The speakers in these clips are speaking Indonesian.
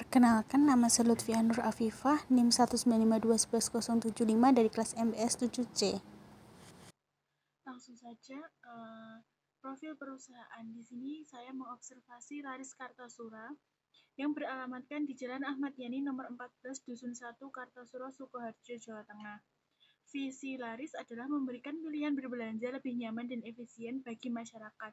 Perkenalkan, nama saya Lutfia Nur Afifah, NIM 195211075 dari kelas MBS 7C. Langsung saja, profil perusahaan. Di sini saya mengobservasi Laris Kartasura yang beralamatkan di Jalan Ahmad Yani nomor 14 Dusun 1 Kartasura, Sukoharjo, Jawa Tengah. Visi Laris adalah memberikan pilihan berbelanja lebih nyaman dan efisien bagi masyarakat.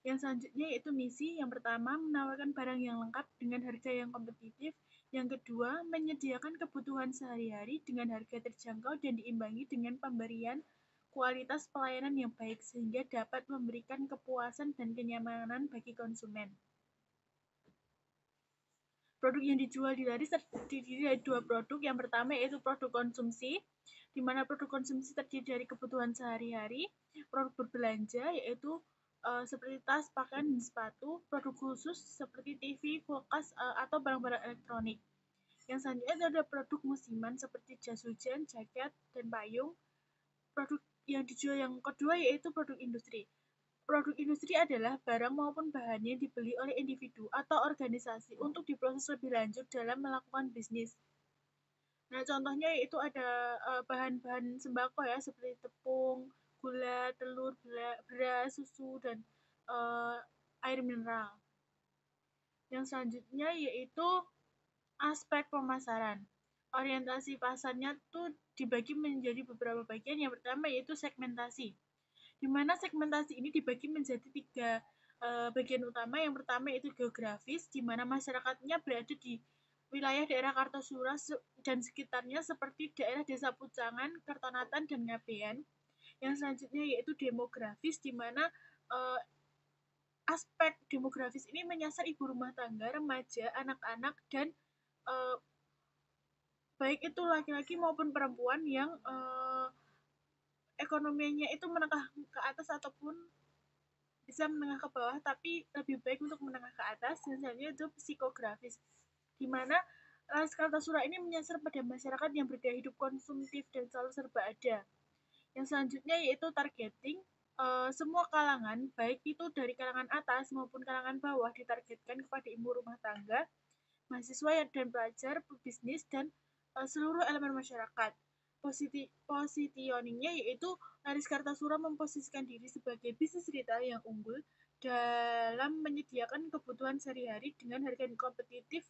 Yang selanjutnya yaitu misi. Yang pertama, menawarkan barang yang lengkap dengan harga yang kompetitif. Yang kedua, menyediakan kebutuhan sehari-hari dengan harga terjangkau dan diimbangi dengan pemberian kualitas pelayanan yang baik sehingga dapat memberikan kepuasan dan kenyamanan bagi konsumen. Produk yang dijual di Laris terdiri dari 2 produk. Yang pertama yaitu produk konsumsi, di mana produk konsumsi terdiri dari kebutuhan sehari-hari. Produk berbelanja yaitu seperti tas, pakaian, dan sepatu. Produk khusus seperti TV, kulkas, atau barang-barang elektronik. Yang selanjutnya ada produk musiman seperti jas hujan, jaket, dan payung. Produk yang dijual yang kedua yaitu produk industri. Produk industri adalah barang maupun bahan yang dibeli oleh individu atau organisasi untuk diproses lebih lanjut dalam melakukan bisnis. Nah, contohnya yaitu ada bahan-bahan sembako ya, seperti tepung, gula, telur, beras, susu, dan air mineral. Yang selanjutnya yaitu aspek pemasaran. Orientasi pasarnya tuh dibagi menjadi beberapa bagian. Yang pertama yaitu segmentasi, di mana segmentasi ini dibagi menjadi 3 bagian utama. Yang pertama yaitu geografis, di mana masyarakatnya berada di wilayah daerah Kartasura dan sekitarnya seperti daerah Desa Pucangan, Kertonatan, dan Ngabean. Yang selanjutnya yaitu demografis, di mana aspek demografis ini menyasar ibu rumah tangga, remaja, anak-anak, dan baik itu laki-laki maupun perempuan yang ekonominya itu menengah ke atas ataupun bisa menengah ke bawah, tapi lebih baik untuk menengah ke atas. Dan selanjutnya itu psikografis, di mana Laris Kartasura ini menyasar pada masyarakat yang bergaya hidup konsumtif dan selalu serba ada. Yang selanjutnya yaitu targeting. Semua kalangan, baik itu dari kalangan atas maupun kalangan bawah, ditargetkan kepada ibu rumah tangga, mahasiswa dan pelajar, pebisnis, dan seluruh elemen masyarakat. Positioningnya yaitu Laris Kartasura memposisikan diri sebagai bisnis retail yang unggul dalam menyediakan kebutuhan sehari-hari dengan harga yang kompetitif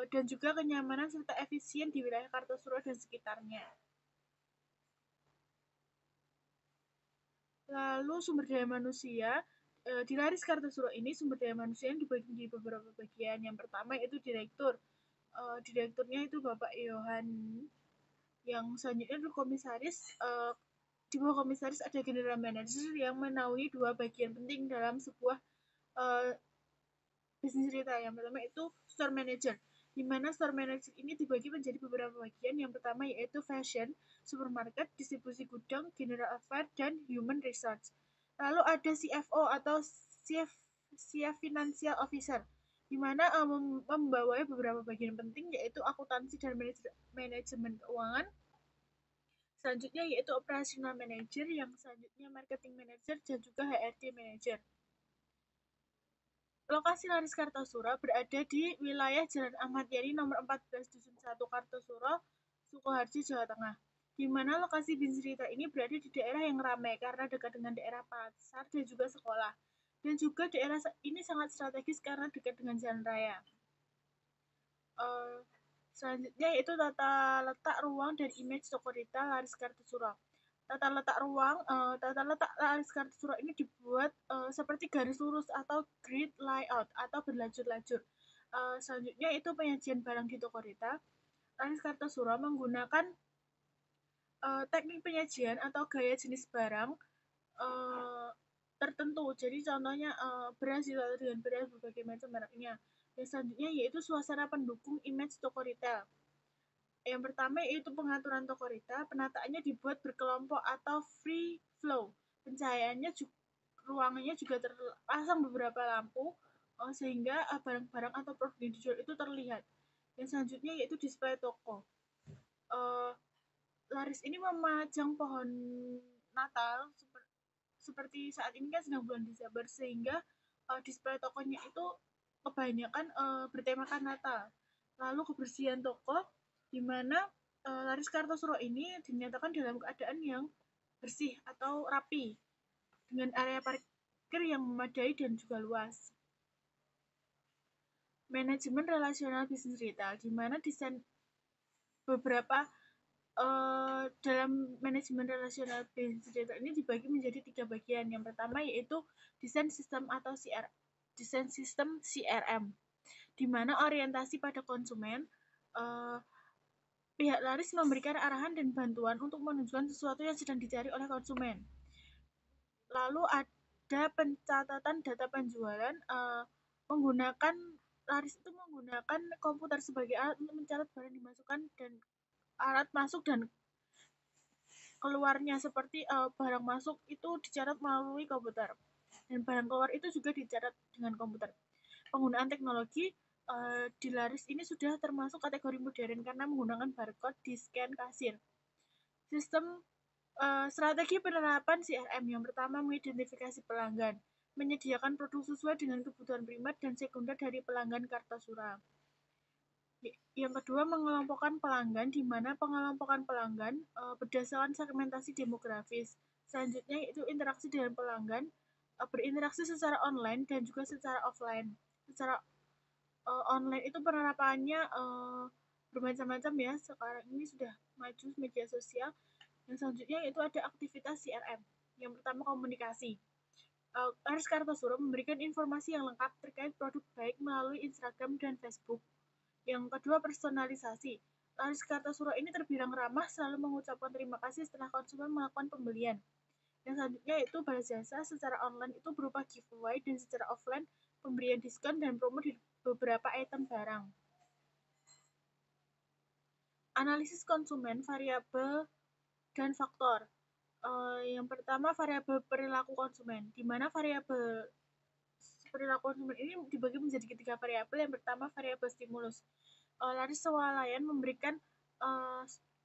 dan juga kenyamanan serta efisien di wilayah Kartasura dan sekitarnya. Lalu sumber daya manusia. Di Laris Kartasura ini sumber daya manusia yang dibagi di beberapa bagian. Yang pertama yaitu direktur. Direkturnya itu Bapak Yohan. Yang selanjutnya itu komisaris. Di bawah komisaris ada general manager yang menaungi 2 bagian penting dalam sebuah bisnis retail. Yang pertama itu store manager, di mana store manager ini dibagi menjadi beberapa bagian. Yang pertama yaitu fashion, supermarket, distribusi gudang, general affair, dan human resource. Lalu ada CFO atau Chief Financial Officer, di mana membawahi beberapa bagian penting yaitu akuntansi dan manajemen keuangan. Selanjutnya yaitu operational manager, yang selanjutnya marketing manager, dan juga HRD manager. Lokasi Laris Kartasura berada di wilayah Jalan Ahmad Yani nomor 14 Dusun 1 Kartasura, Sukoharjo, Jawa Tengah. Di mana lokasi bisnis retail ini berada di daerah yang ramai karena dekat dengan daerah pasar dan juga sekolah. Dan juga daerah ini sangat strategis karena dekat dengan jalan raya. Selanjutnya yaitu tata letak ruang dan image toko retail Laris Kartasura. Tata letak Laris Kartasura ini dibuat seperti garis lurus atau grid layout atau berlajur-lajur. Selanjutnya itu penyajian barang di toko retail. Laris Kartasura menggunakan teknik penyajian atau gaya jenis barang tertentu. Jadi contohnya beras dilalu dengan beras berbagai macam mereknya. Dan selanjutnya yaitu suasana pendukung image toko retail. Yang pertama yaitu pengaturan toko retail. Penataannya dibuat berkelompok atau free flow. Pencahayaannya ruangannya juga terpasang beberapa lampu sehingga barang-barang atau produk yang dijual itu terlihat. Yang selanjutnya yaitu display toko. Laris ini memajang pohon Natal seperti saat ini kan sedang bulan Desember, sehingga display tokonya itu kebanyakan bertemakan Natal. Lalu kebersihan toko, di mana Laris Kartosuro ini dinyatakan dalam keadaan yang bersih atau rapi, dengan area parkir yang memadai dan juga luas. Manajemen relasional bisnis retail, di mana desain beberapa dalam manajemen relasional bisnis retail ini dibagi menjadi 3 bagian. Yang pertama yaitu desain sistem atau desain sistem CRM, di mana orientasi pada konsumen. Pihak laris memberikan arahan dan bantuan untuk menunjukkan sesuatu yang sedang dicari oleh konsumen. Lalu ada pencatatan data penjualan, menggunakan laris itu menggunakan komputer sebagai alat untuk mencatat barang dimasukkan dan alat masuk dan keluarnya, seperti barang masuk itu dicatat melalui komputer dan barang keluar itu juga dicatat dengan komputer. Penggunaan teknologi di laris ini sudah termasuk kategori modern karena menggunakan barcode di scan kasir. Sistem strategi penerapan CRM yang pertama mengidentifikasi pelanggan, menyediakan produk sesuai dengan kebutuhan primer dan sekunder dari pelanggan Kartasura. Yang kedua, mengelompokkan pelanggan, di mana pengelompokan pelanggan berdasarkan segmentasi demografis. Selanjutnya yaitu interaksi dengan pelanggan, berinteraksi secara online dan juga secara offline. Secara online itu penerapannya bermacam-macam ya. Sekarang ini sudah maju media sosial. Yang selanjutnya yaitu ada aktivitas CRM. Yang pertama, komunikasi. Laris Kartasura memberikan informasi yang lengkap terkait produk baik melalui Instagram dan Facebook. Yang kedua, personalisasi. Laris Kartasura ini terbilang ramah, selalu mengucapkan terima kasih setelah konsumen melakukan pembelian. Yang selanjutnya yaitu balas jasa secara online itu berupa giveaway, dan secara offline pemberian diskon dan promo di beberapa item barang. Analisis konsumen, variabel, dan faktor. Yang pertama, variabel perilaku konsumen, di mana variabel perilaku konsumen ini dibagi menjadi 3 variabel. Yang pertama, variabel stimulus. Laris swalayan memberikan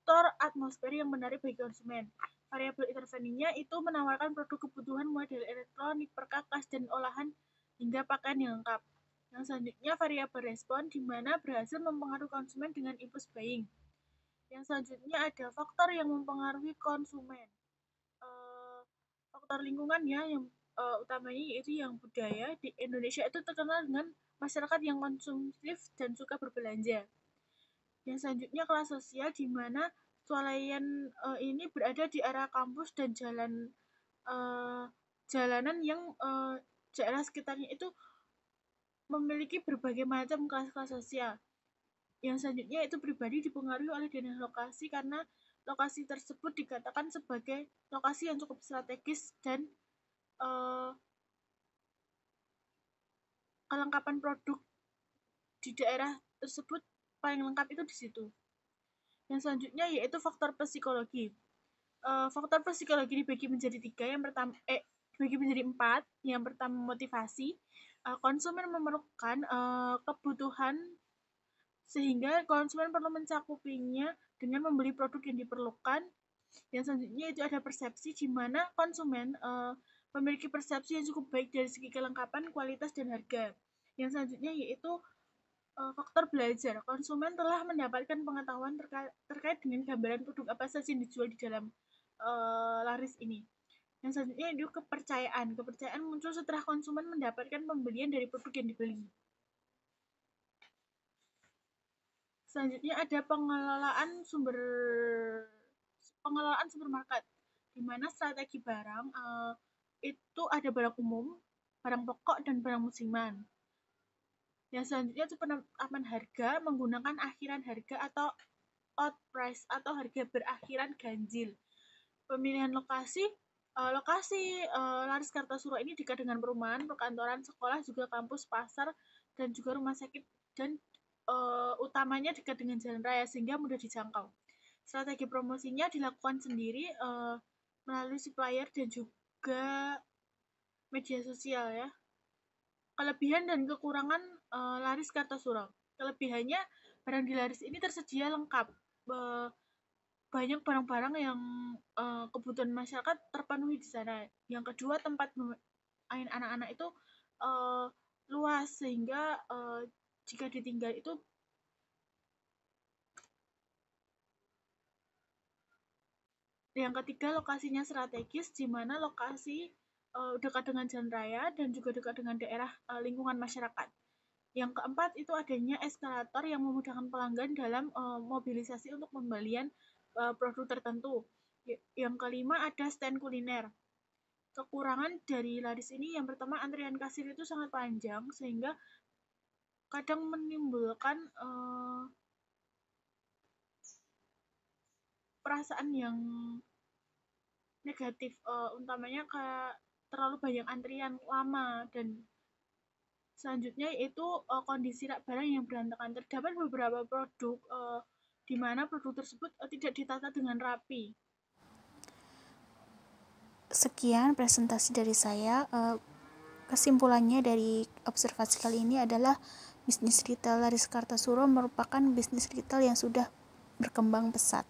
store atmosfer yang menarik bagi konsumen. Variabel interveninya itu menawarkan produk kebutuhan mulai dari elektronik, perkakas, dan olahan hingga pakaian yang lengkap. Yang selanjutnya variabel respon, di mana berhasil mempengaruhi konsumen dengan impulse buying. Yang selanjutnya ada faktor yang mempengaruhi konsumen. Faktor lingkungan ya, yang utamanya yaitu yang budaya. Di Indonesia itu terkenal dengan masyarakat yang konsumtif dan suka berbelanja. Yang selanjutnya kelas sosial, di mana swalayan ini berada di area kampus dan jalanan yang daerah sekitarnya itu memiliki berbagai macam kelas-kelas sosial. Yang selanjutnya itu pribadi, dipengaruhi oleh daerah lokasi karena lokasi tersebut dikatakan sebagai lokasi yang cukup strategis dan kelengkapan produk di daerah tersebut paling lengkap itu di situ. Yang selanjutnya yaitu faktor psikologi. Faktor psikologi dibagi menjadi 3. Yang pertama dibagi menjadi 4. Yang pertama, motivasi. Konsumen memerlukan kebutuhan sehingga konsumen perlu mencakupinya dengan membeli produk yang diperlukan. Yang selanjutnya itu ada persepsi, di mana konsumen memiliki persepsi yang cukup baik dari segi kelengkapan, kualitas, dan harga. Yang selanjutnya yaitu faktor belajar. Konsumen telah mendapatkan pengetahuan terkait dengan gambaran produk apa saja yang dijual di dalam laris ini. Yang selanjutnya itu kepercayaan. Kepercayaan muncul setelah konsumen mendapatkan pembelian dari produk yang dibeli. Selanjutnya ada pengelolaan supermarket, di mana strategi barang itu ada barang umum, barang pokok, dan barang musiman. Yang selanjutnya itu penetapan harga menggunakan akhiran harga atau odd price atau harga berakhiran ganjil. Pemilihan lokasi Laris Kartasura ini dekat dengan perumahan, perkantoran, sekolah, juga kampus, pasar, dan juga rumah sakit, dan utamanya dekat dengan jalan raya sehingga mudah dijangkau. Strategi promosinya dilakukan sendiri melalui supplier dan juga media sosial ya. Kelebihan dan kekurangan Laris Kartasura. Kelebihannya, barang di laris ini tersedia lengkap. Banyak barang-barang yang kebutuhan masyarakat terpenuhi di sana. Yang kedua, tempat main anak-anak itu luas sehingga jika ditinggal itu Yang ketiga, lokasinya strategis, di mana lokasi dekat dengan jalan raya dan juga dekat dengan daerah lingkungan masyarakat. Yang keempat, itu adanya eskalator yang memudahkan pelanggan dalam mobilisasi untuk pembelian produk tertentu. Yang kelima, ada stand kuliner. Kekurangan dari laris ini yang pertama, antrian kasir itu sangat panjang sehingga kadang menimbulkan perasaan yang negatif, utamanya kayak terlalu banyak antrian lama. Dan selanjutnya yaitu kondisi rak barang yang berantakan. Terdapat beberapa produk di mana produk tersebut tidak ditata dengan rapi. Sekian presentasi dari saya. Kesimpulannya dari observasi kali ini adalah bisnis retail Laris Kartasura merupakan bisnis retail yang sudah berkembang pesat.